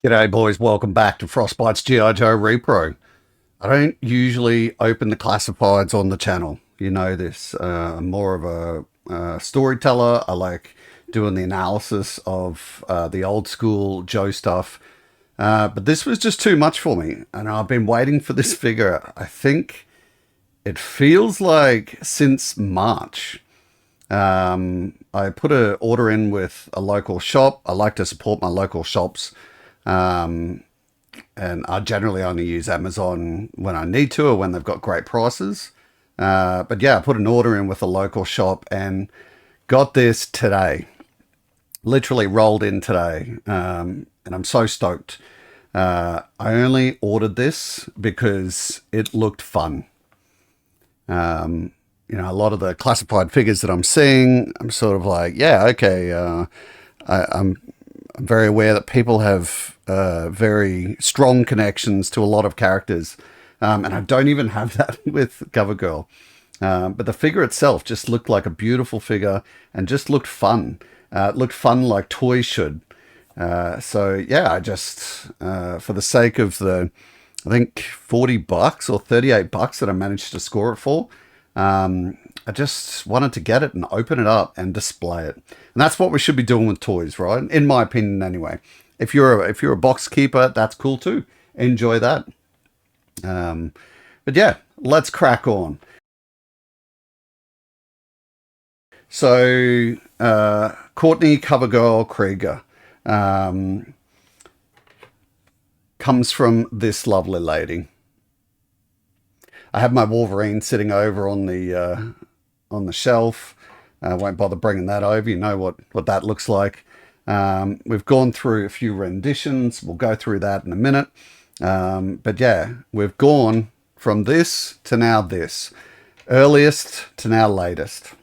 G'day boys, welcome back to Frostbite's G.I. Joe Repro. I don't usually open the classifieds on the channel. You know this. I'm more of a storyteller. I like doing the analysis of the old school Joe stuff. But this was just too much for me. And I've been waiting for this figure. I think it feels like since March. I put an order in with a local shop. I like to support my local shops. And I generally only use Amazon when I need to or when they've got great prices. But yeah, I put an order in with a local shop and got this today. Literally rolled in today. And I'm so stoked. I only ordered this because it looked fun. You know, a lot of the classified figures that I'm seeing, I'm sort of like, yeah, okay. I'm very aware that people have very strong connections to a lot of characters. And I don't even have that with CoverGirl. But the figure itself just looked like a beautiful figure and just looked fun. It looked fun like toys should. So yeah, I just, for the sake of I think $40 or $38 that I managed to score it for, I just wanted to get it and open it up and display it. And that's what we should be doing with toys, right? In my opinion, anyway. If you're a box keeper, that's cool too. Enjoy that. But yeah, let's crack on. So, Courtney Covergirl Krieger comes from this lovely lady. I have my Wolverine sitting over on the shelf. I won't bother bringing that over. You know what that looks like. We've gone through a few renditions. We'll go through that in a minute. But yeah, we've gone from this to now this. Earliest to now latest.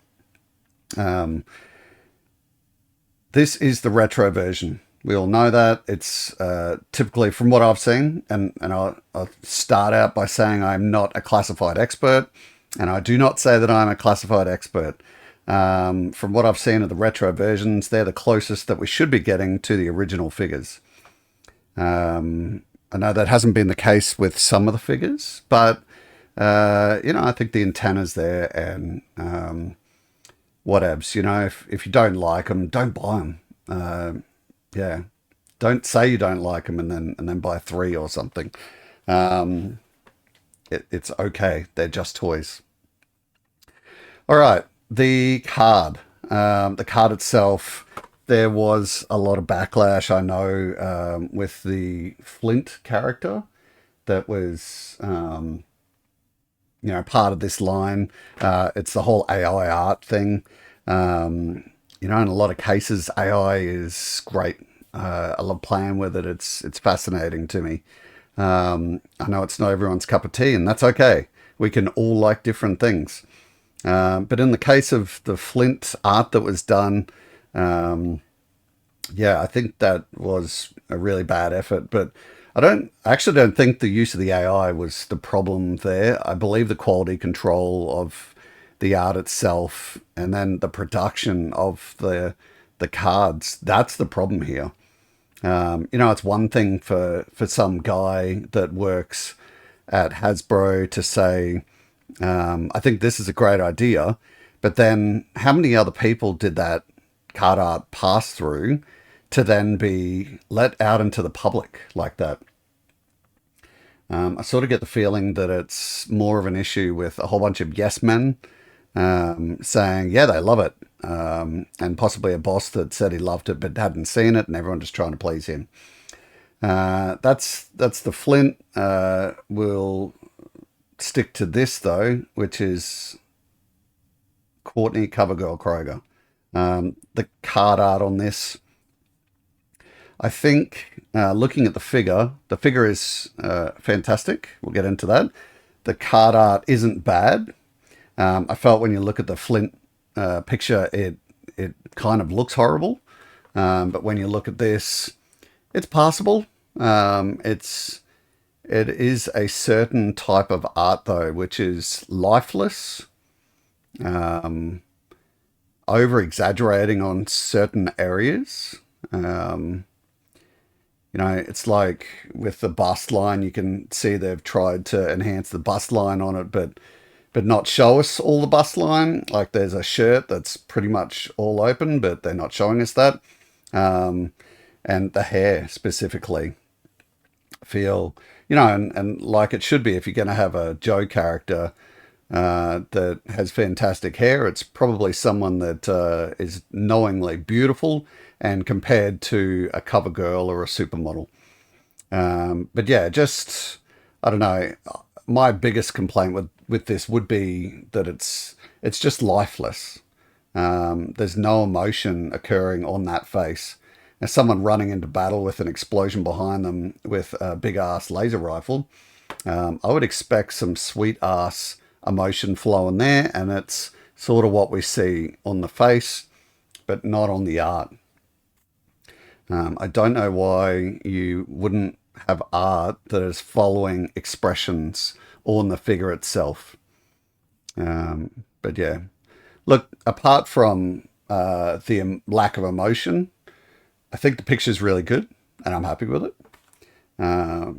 This is the retro version. We all know that. It's typically, from what I've seen, and I'll start out by saying I'm not a classified expert, and I do not say that I'm a classified expert. From what I've seen of the retro versions, they're the closest that we should be getting to the original figures. I know that hasn't been the case with some of the figures, but you know, I think the antenna's there, and whatevs. You know, if you don't like them, don't buy them. Yeah, don't say you don't like them and then buy three or something. It's okay. They're just toys. All right, the card. The card itself. There was a lot of backlash, I know, with the Flint character that was, you know, part of this line. It's the whole AI art thing. You know, in a lot of cases, AI is great. I love playing with it. It's fascinating to me. I know it's not everyone's cup of tea, and that's okay. We can all like different things. But in the case of the Flint art that was done, yeah, I think that was a really bad effort. But I actually don't think the use of the AI was the problem there. I believe the quality control of the art itself and then the production of the cards, that's the problem here. You know, it's one thing for some guy that works at Hasbro to say, I think this is a great idea, but then how many other people did that card art pass through to then be let out into the public like that? I sort of get the feeling that it's more of an issue with a whole bunch of yes men saying, yeah, they love it. And possibly a boss that said he loved it but hadn't seen it, and everyone just trying to please him. That's the Flint. We'll stick to this, though, which is Courtney Covergirl Kroger. The card art on this, I think, looking at the figure is fantastic. We'll get into that. The card art isn't bad. I felt when you look at the Flint picture, it kind of looks horrible. But when you look at this, it's passable. It is a certain type of art, though, which is lifeless, over exaggerating on certain areas. You know, it's like with the bust line, you can see they've tried to enhance the bust line on it, but not show us all the bust line. Like there's a shirt that's pretty much all open, but they're not showing us that. Um, and the hair specifically feel, you know, and like it should be if you're going to have a Joe character that has fantastic hair, it's probably someone that is knowingly beautiful and compared to a cover girl or a supermodel. But yeah, just, I don't know. My biggest complaint with this would be that it's just lifeless. There's no emotion occurring on that face. As someone running into battle with an explosion behind them with a big ass laser rifle, I would expect some sweet ass emotion flowing there, and it's sort of what we see on the face, but not on the art. I don't know why you wouldn't have art that is following expressions on the figure itself. But yeah, look, apart from the lack of emotion, I think the picture's really good, and I'm happy with it.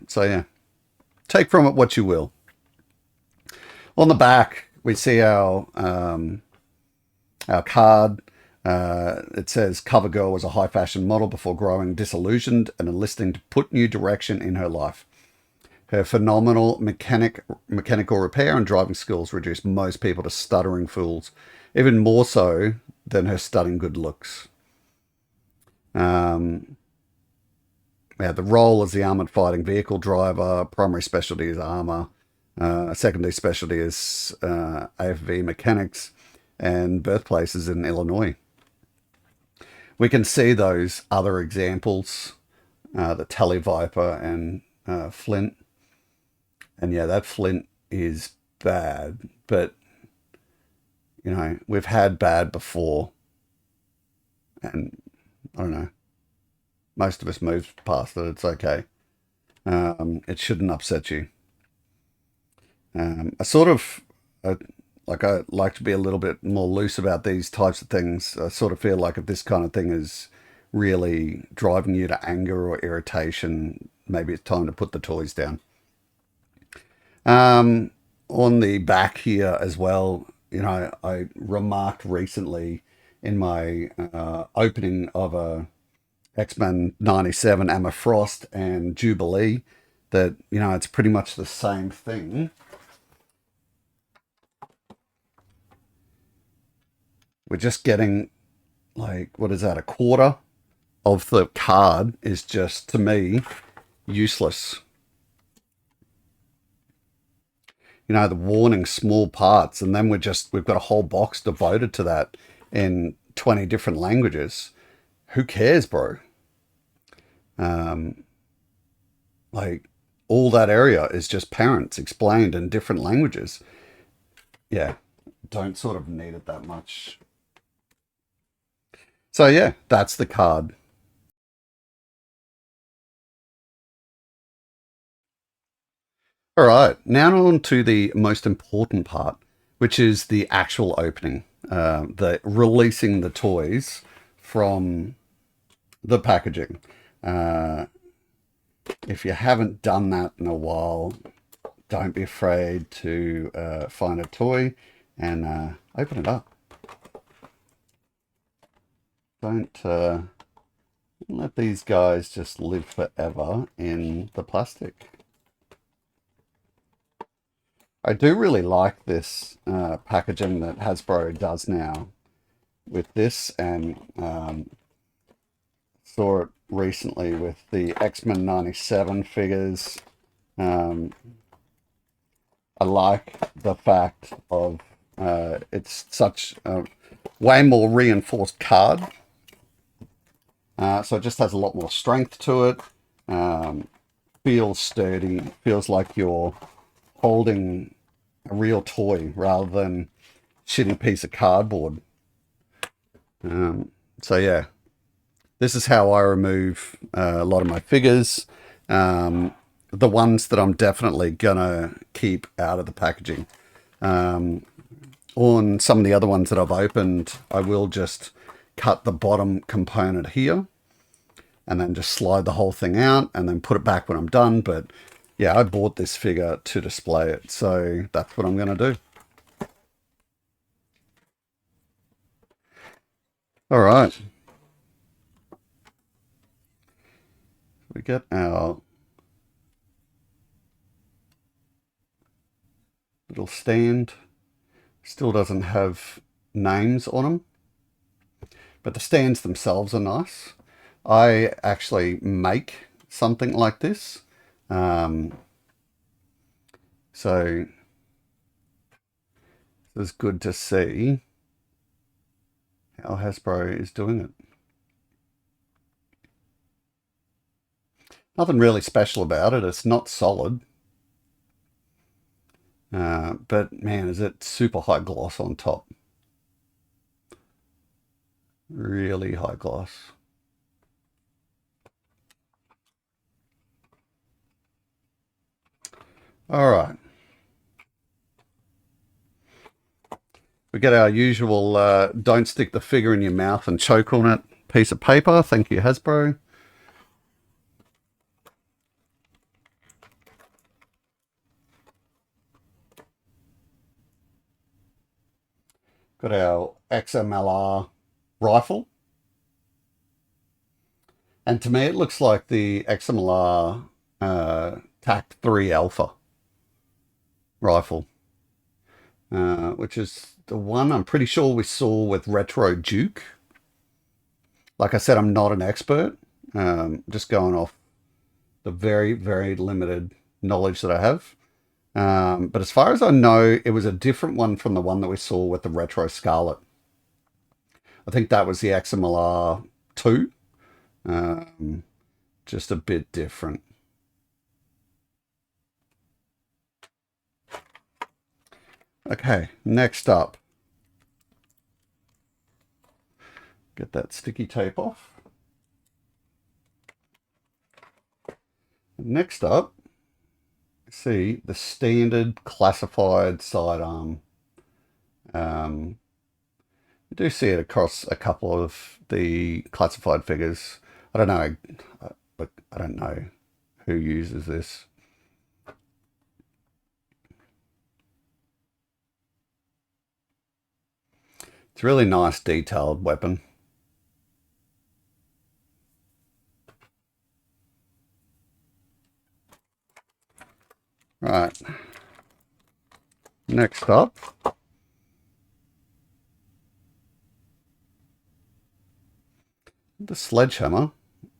So yeah, take from it what you will. On the back, we see our card. It says CoverGirl was a high fashion model before growing disillusioned and enlisting to put new direction in her life. Her phenomenal mechanical repair and driving skills reduced most people to stuttering fools, even more so than her stunning good looks. Yeah, the role as the armored fighting vehicle driver, primary specialty is armor, secondary specialty is AFV mechanics, and birthplace is in Illinois. We can see those other examples, the Tele Viper and Flint. And yeah, that Flint is bad, but you know, we've had bad before. And I don't know, most of us moved past it. It's okay. It shouldn't upset you. I sort of, I like to be a little bit more loose about these types of things. I sort of feel like if this kind of thing is really driving you to anger or irritation, maybe it's time to put the toys down. On the back here as well, you know, I remarked recently in my opening of a X-Men 97 Emma Frost and Jubilee that, you know, it's pretty much the same thing. We're just getting, like, what is that, a quarter of the card is just, to me, useless. You know, the warning small parts, and then we've got a whole box devoted to that in 20 different languages. Who cares, bro? Like, all that area is just parents explained in different languages. Yeah, don't sort of need it that much. So yeah, that's the card. All right, now on to the most important part, which is the actual opening, the releasing the toys from the packaging. If you haven't done that in a while, don't be afraid to find a toy and open it up. Don't let these guys just live forever in the plastic. I do really like this packaging that Hasbro does now with this, and saw it recently with the X-Men 97 figures. I like the fact of it's such a way more reinforced card. So it just has a lot more strength to it. Feels sturdy. Feels like you're holding a real toy rather than a shitty piece of cardboard. So yeah, this is how I remove a lot of my figures. The ones that I'm definitely gonna keep out of the packaging. On some of the other ones that I've opened, I will just cut the bottom component here. and then just slide the whole thing out and then put it back when I'm done. But yeah, I bought this figure to display it, so that's what I'm going to do. All right. We get our little stand. Still doesn't have names on them, but the stands themselves are nice. I actually make something like this. So it's good to see how Hasbro is doing it. Nothing really special about it. It's not solid. But man, is it super high gloss on top. Really high gloss. All right. We get our usual don't stick the figure in your mouth and choke on it piece of paper. Thank you, Hasbro. Got our XMLR rifle. And to me, it looks like the XMLR TAC 3 Alpha rifle, which is the one I'm pretty sure we saw with Retro Duke. Like I said, I'm not an expert, just going off the very, very limited knowledge that I have. But as far as I know, it was a different one from the one that we saw with the Retro Scarlet. I think that was the XMLR 2, just a bit different. Okay, next up. Get that sticky tape off. Next up, see the standard classified sidearm. You do see it across a couple of the classified figures. I don't know, but I don't know who uses this. It's a really nice detailed weapon. Right. Next up. The sledgehammer.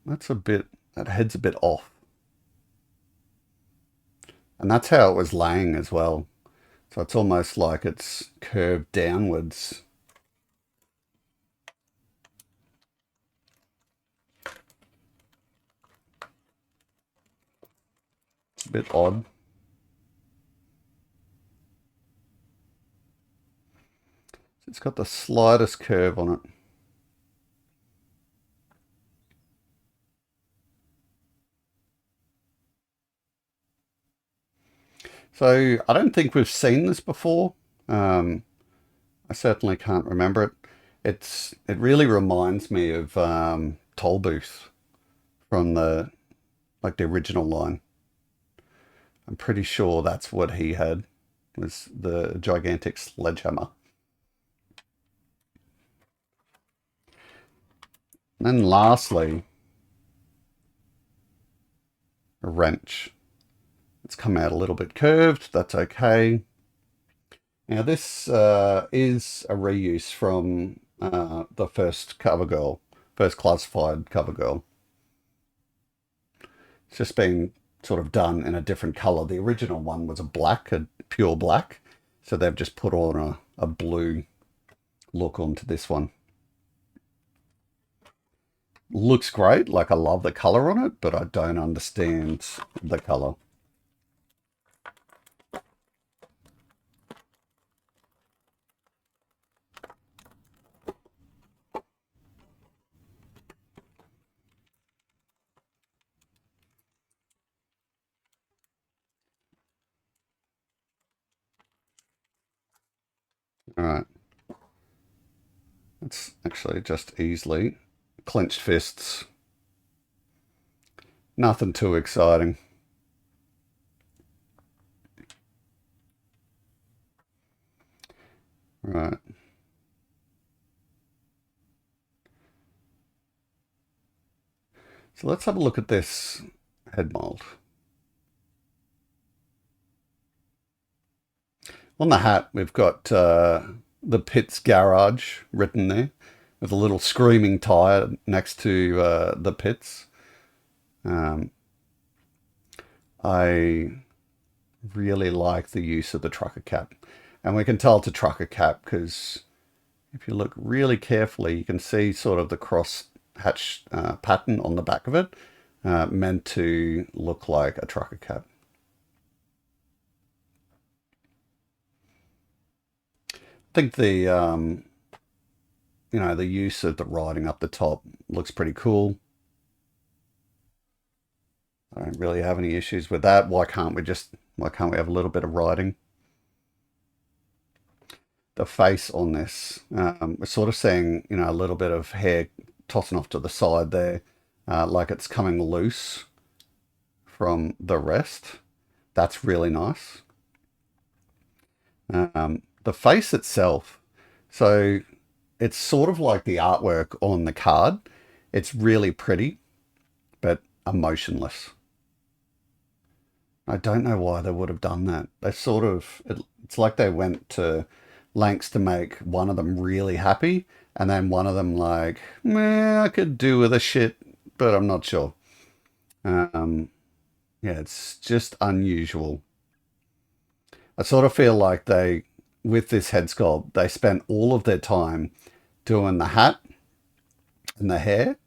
That head's a bit off. And that's how it was laying as well. So it's almost like it's curved downwards. It's a bit odd. It's got the slightest curve on it. So I don't think we've seen this before. I certainly can't remember it. It really reminds me of Toll Booth from the original line. I'm pretty sure that's what he had, was the gigantic sledgehammer. And then lastly, a wrench. It's come out a little bit curved. That's okay. Now this is a reuse from the first CoverGirl, first classified CoverGirl. It's just been sort of done in a different color. The original one was a pure black. So they've just put on a blue look onto this one. Looks great. Like, I love the color on it, but I don't understand the color. All right. It's actually just easily clenched fists. Nothing too exciting. Right. So let's have a look at this head mold. On the hat, we've got the Pitts Garage written there with a little screaming tire next to the Pitts. I really like the use of the trucker cap. And we can tell it's a trucker cap because if you look really carefully, you can see sort of the cross hatch pattern on the back of it, meant to look like a trucker cap. I think the the use of the writing up the top looks pretty cool. I don't really have any issues with that. Why can't we have a little bit of writing? The face on this, we're sort of seeing, a little bit of hair tossing off to the side there, like it's coming loose from the rest. That's really nice. The face itself, so it's sort of like the artwork on the card. It's really pretty, but emotionless. I don't know why they would have done that. They sort of, it's like they went to lengths to make one of them really happy, and then one of them like, meh, I could do with a shit, but I'm not sure. Yeah, it's just unusual. I sort of feel like with this head sculpt, they spent all of their time doing the hat and the hair,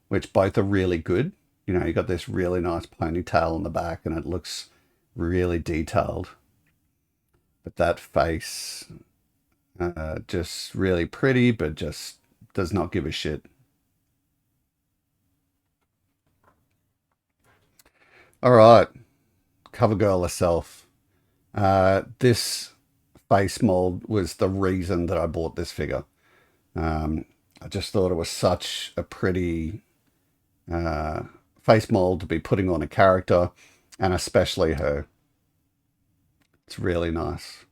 which both are really good. You got this really nice ponytail on the back and it looks really detailed. But that face, just really pretty, but just does not give a shit. All right, CoverGirl herself. This face mold was the reason that I bought this figure. I just thought it was such a pretty face mold to be putting on a character, and especially her. It's really nice.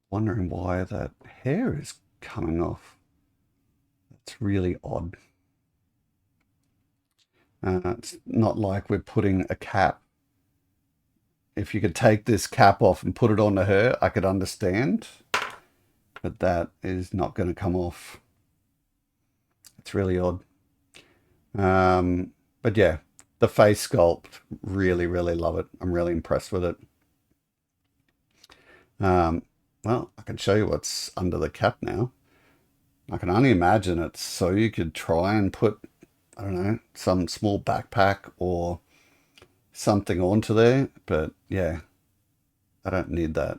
Wondering why that hair is coming off. That's really odd. It's not like we're putting a cap. If you could take this cap off and put it onto her, I could understand. But that is not going to come off. It's really odd. But yeah, the face sculpt, really, really love it. I'm really impressed with it. Well, I can show you what's under the cap now. I can only imagine it's so you could try and put, I don't know, some small backpack or something onto there. But yeah, I don't need that.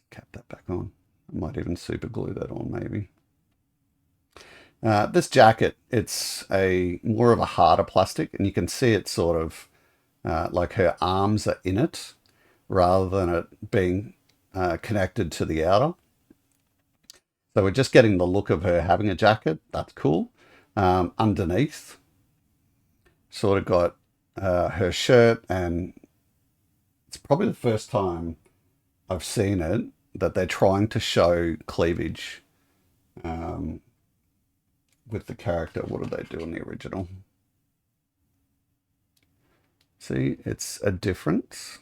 Cap that back on. I might even super glue that on maybe. This jacket, it's more of a harder plastic, and you can see it sort of like her arms are in it rather than it being connected to the outer. So we're just getting the look of her having a jacket. That's cool. Underneath, sort of got her shirt, and it's probably the first time I've seen it that they're trying to show cleavage with the character. What did they do in the original? See, it's a difference.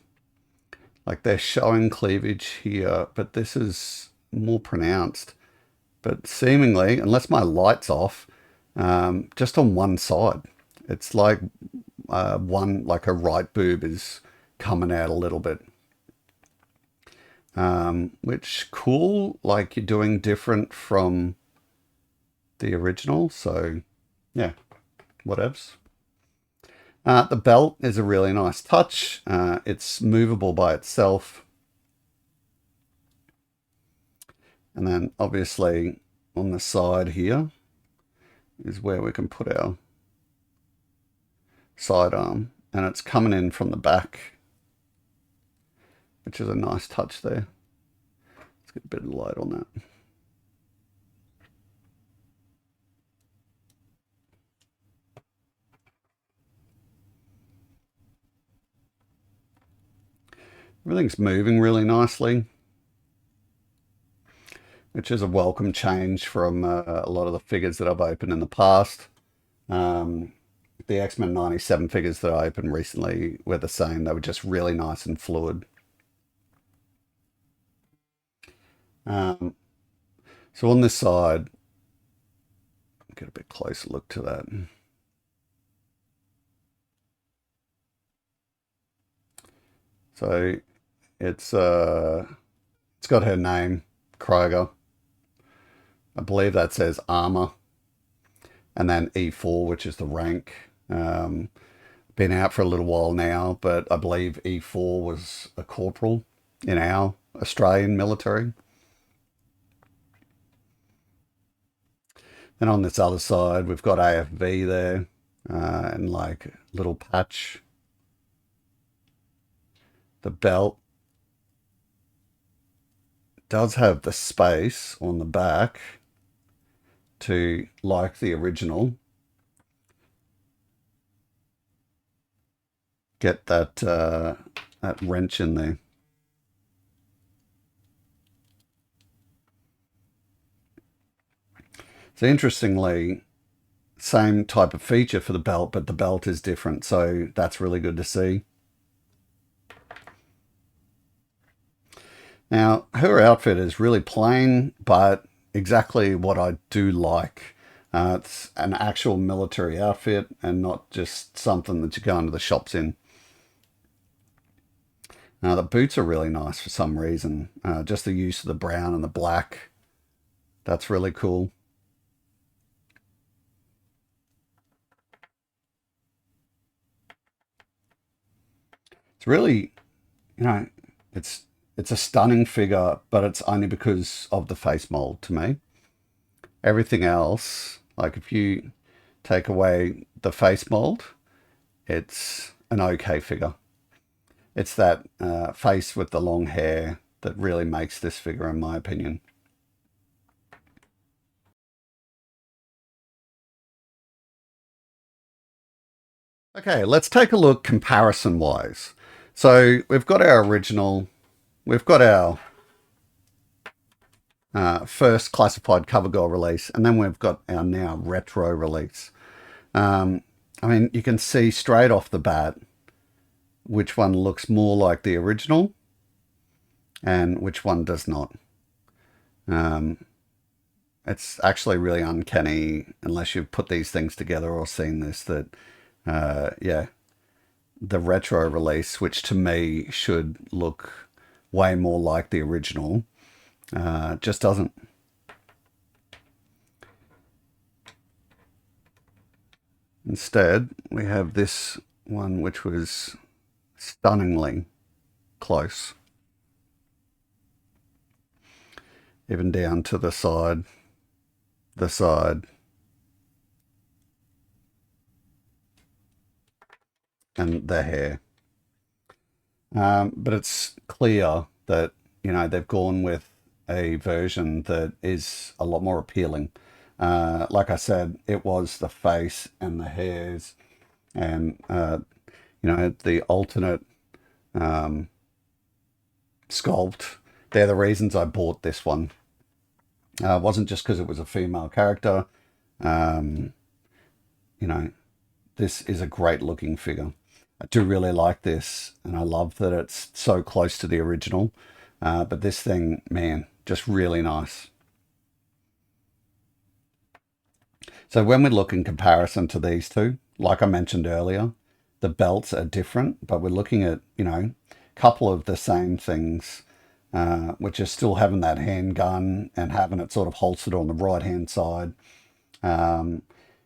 Like they're showing cleavage here, but this is more pronounced. But seemingly, unless my light's off, just on one side. It's like like her right boob is coming out a little bit. Which cool, like you're doing different from the original. So yeah, whatevs. The belt is a really nice touch. It's movable by itself. And then obviously on the side here is where we can put our sidearm, and it's coming in from the back, which is a nice touch there. Let's get a bit of light on that. Everything's moving really nicely, which is a welcome change from a lot of the figures that I've opened in the past. The X-Men 97 figures that I opened recently were the same. They were just really nice and fluid. So on this side, get a bit closer look to that. So it's got her name, Kroger. I believe that says armor. And then E4, which is the rank. Been out for a little while now, but I believe E4 was a corporal in our Australian military. And on this other side, we've got AFV there, and like little patch. The belt does have the space on the back to, like the original, get that wrench in there. So interestingly, same type of feature for the belt, but the belt is different. So that's really good to see. Now, her outfit is really plain, but exactly what I do like. It's an actual military outfit and not just something that you go into the shops in. Now, the boots are really nice for some reason. Just the use of the brown and the black. That's really cool. It's really, it's a stunning figure, but it's only because of the face mold to me. Everything else, like if you take away the face mold, it's an okay figure. It's that face with the long hair that really makes this figure, in my opinion. Okay, let's take a look comparison-wise. So we've got our original, we've got our first classified CoverGirl release, and then we've got our now retro release. I mean, you can see straight off the bat which one looks more like the original and which one does not. It's actually really uncanny, unless you've put these things together or seen this, that, yeah, the retro release, which to me should look way more like the original, just doesn't. Instead, we have this one, which was stunningly close. Even down to the side, and the hair. But it's clear that, they've gone with a version that is a lot more appealing. Like I said, it was the face and the hairs and, the alternate sculpt. They're the reasons I bought this one. It wasn't just because it was a female character. This is a great looking figure. I do really like this, and I love that it's so close to the original. But this thing, man, just really nice. So when we look in comparison to these two, like I mentioned earlier, the belts are different, but we're looking at, a couple of the same things, which is still having that handgun and having it sort of holstered on the right-hand side.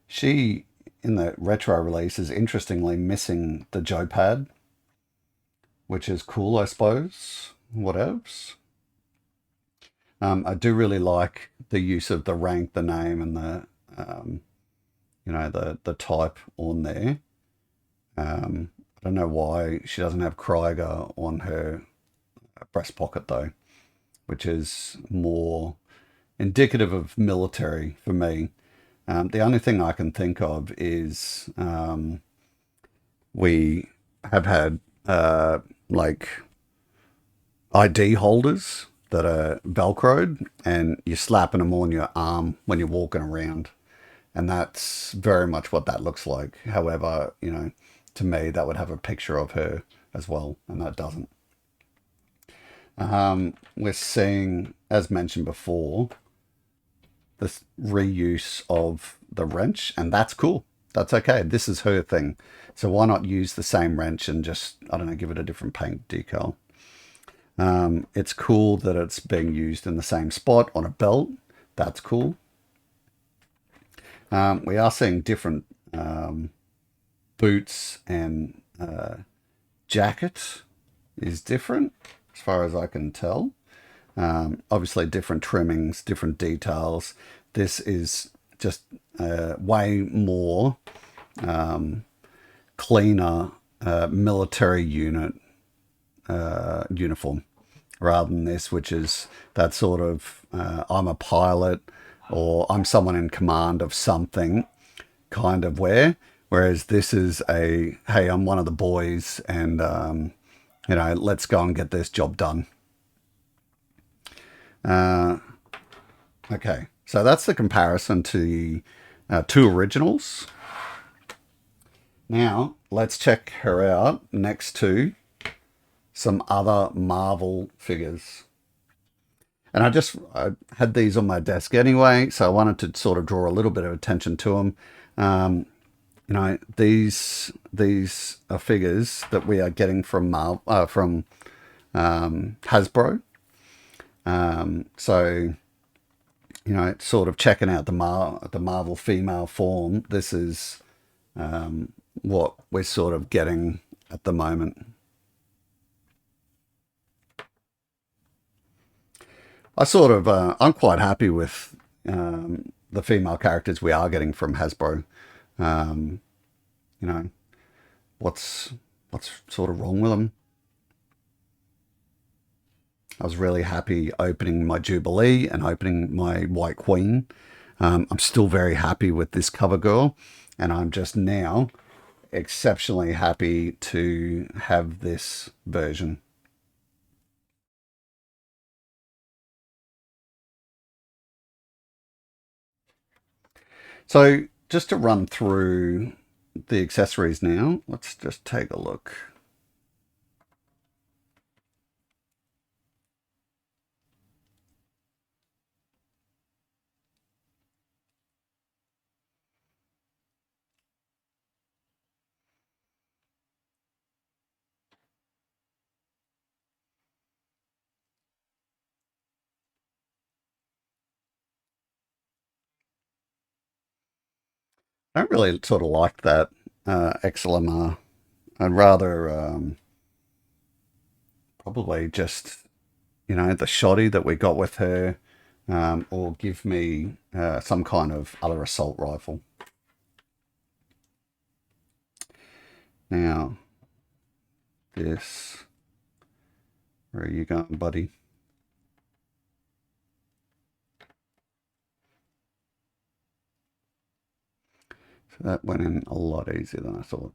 She, in the retro release, is interestingly missing the Joe pad, which is cool, I suppose. What else? I do really like the use of the rank, the name, and the type on there. I don't know why she doesn't have Krieger on her breast pocket though, which is more indicative of military for me. The only thing I can think of is we have had like ID holders that are velcroed, and you're slapping them on your arm when you're walking around. And that's very much what that looks like. However, you know, to me, that would have a picture of her as well, and that doesn't. We're seeing, as mentioned before, this reuse of the wrench, and that's cool. That's okay. This is her thing. So why not use the same wrench and just, I don't know, give it a different paint decal? It's cool that it's being used in the same spot on a belt. That's cool. We are seeing different boots, and jacket is different as far as I can tell. Obviously, different trimmings, different details. This is just way more cleaner military unit uniform rather than this, which is that sort of I'm a pilot or I'm someone in command of something kind of wear. Whereas this is a, hey, I'm one of the boys, and you know, let's go and get this job done. Okay, so that's the comparison to the two originals. Now let's check her out next to some other Marvel figures. And I had these on my desk anyway, so I wanted to sort of draw a little bit of attention to them. You know, these are figures that we are getting from Hasbro. So you know, sort of checking out the Marvel female form. This is what we're sort of getting at the moment. I'm quite happy with the female characters we are getting from Hasbro. Um, you know, what's sort of wrong with them? I was really happy opening my Jubilee and opening my White Queen. I'm still very happy with this CoverGirl, and I'm just now exceptionally happy to have this version. So just to run through the accessories now, let's just take a look. I don't really sort of like that XLMR. I'd rather probably just, you know, the shoddy that we got with her, or give me some kind of other assault rifle. Now, this, where are you going, buddy? So that went in a lot easier than I thought.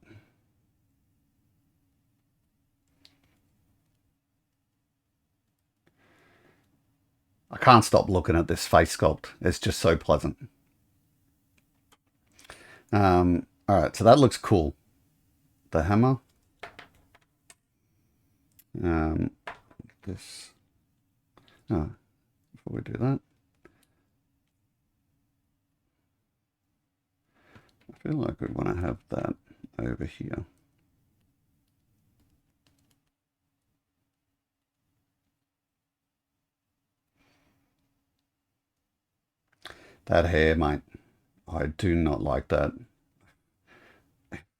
I can't stop looking at this face sculpt. It's just so pleasant. All right, so that looks cool. The hammer. This. Oh, before we do that, I feel like we want to have that over here. That hair, mate. I do not like that.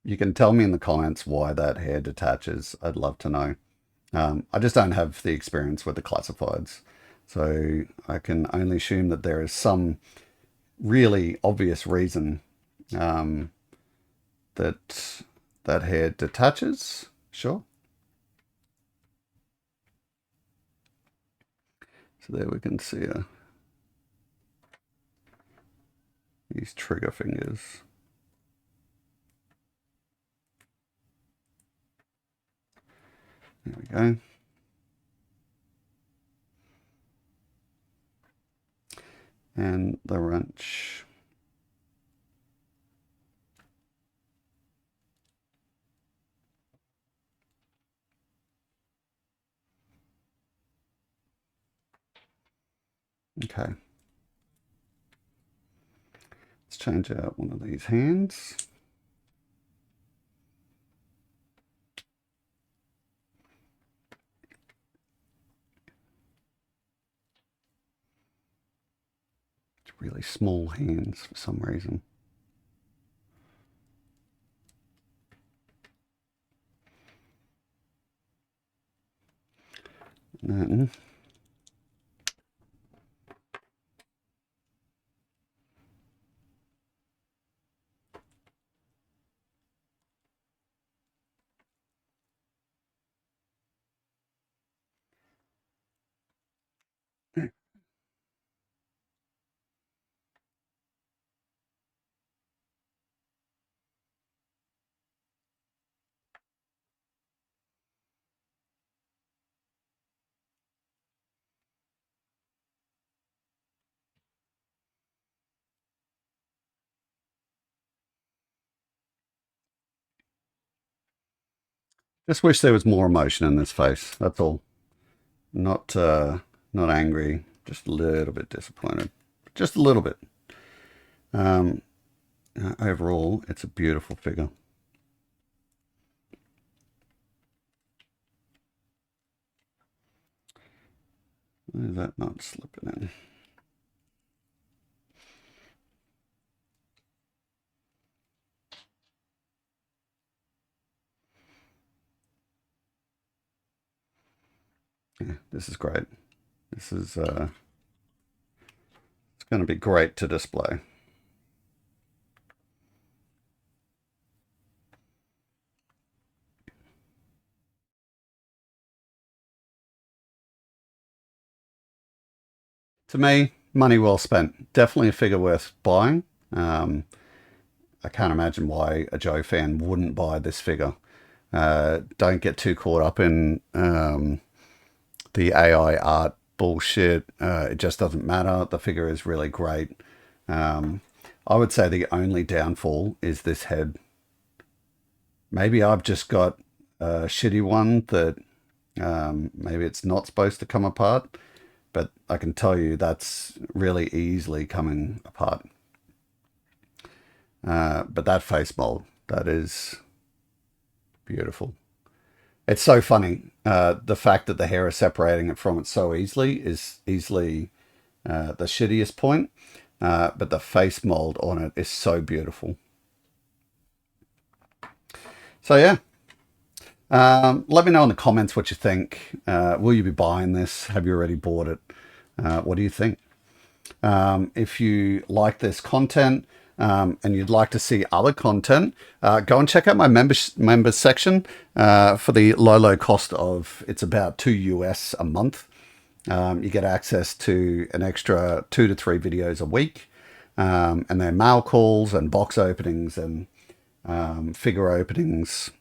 You can tell me in the comments why that hair detaches. I'd love to know. I just don't have the experience with the classifieds. So I can only assume that there is some really obvious reason that that hair detaches. Sure. So there we can see these trigger fingers. There we go. and the wrench. Okay. Let's change out one of these hands. It's really small hands for some reason. And then just wish there was more emotion in this face. That's all. Not not angry, just a little bit disappointed. Just a little bit. Overall, it's a beautiful figure. Why is that not slipping in? Yeah, this is great. This is it's going to be great to display. To me, money well spent. Definitely a figure worth buying. I can't imagine why a Joe fan wouldn't buy this figure. Don't get too caught up in the AI art bullshit. It just doesn't matter. The figure is really great. I would say the only downfall is this head. Maybe I've just got a shitty one that maybe it's not supposed to come apart, but I can tell you that's really easily coming apart. But that face mold, that is beautiful. It's so funny. The fact that the hair is separating it from it so easily is easily the shittiest point. But the face mold on it is so beautiful. So yeah, let me know in the comments what you think. Will you be buying this? Have you already bought it? What do you think? If you like this content and you'd like to see other content, go and check out my members section for the low cost of, it's about $2 a month. You get access to an extra 2 to 3 videos a week, and they're mail calls and box openings and figure openings.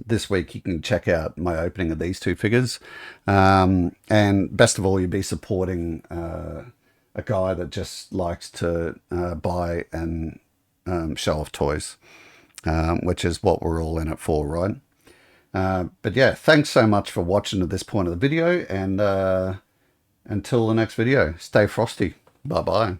This week you can check out my opening of these 2 figures, and best of all, you'll be supporting a guy that just likes to buy and show off toys, which is what we're all in it for, right? But yeah, thanks so much for watching to this point of the video, and until the next video, stay frosty. Bye bye.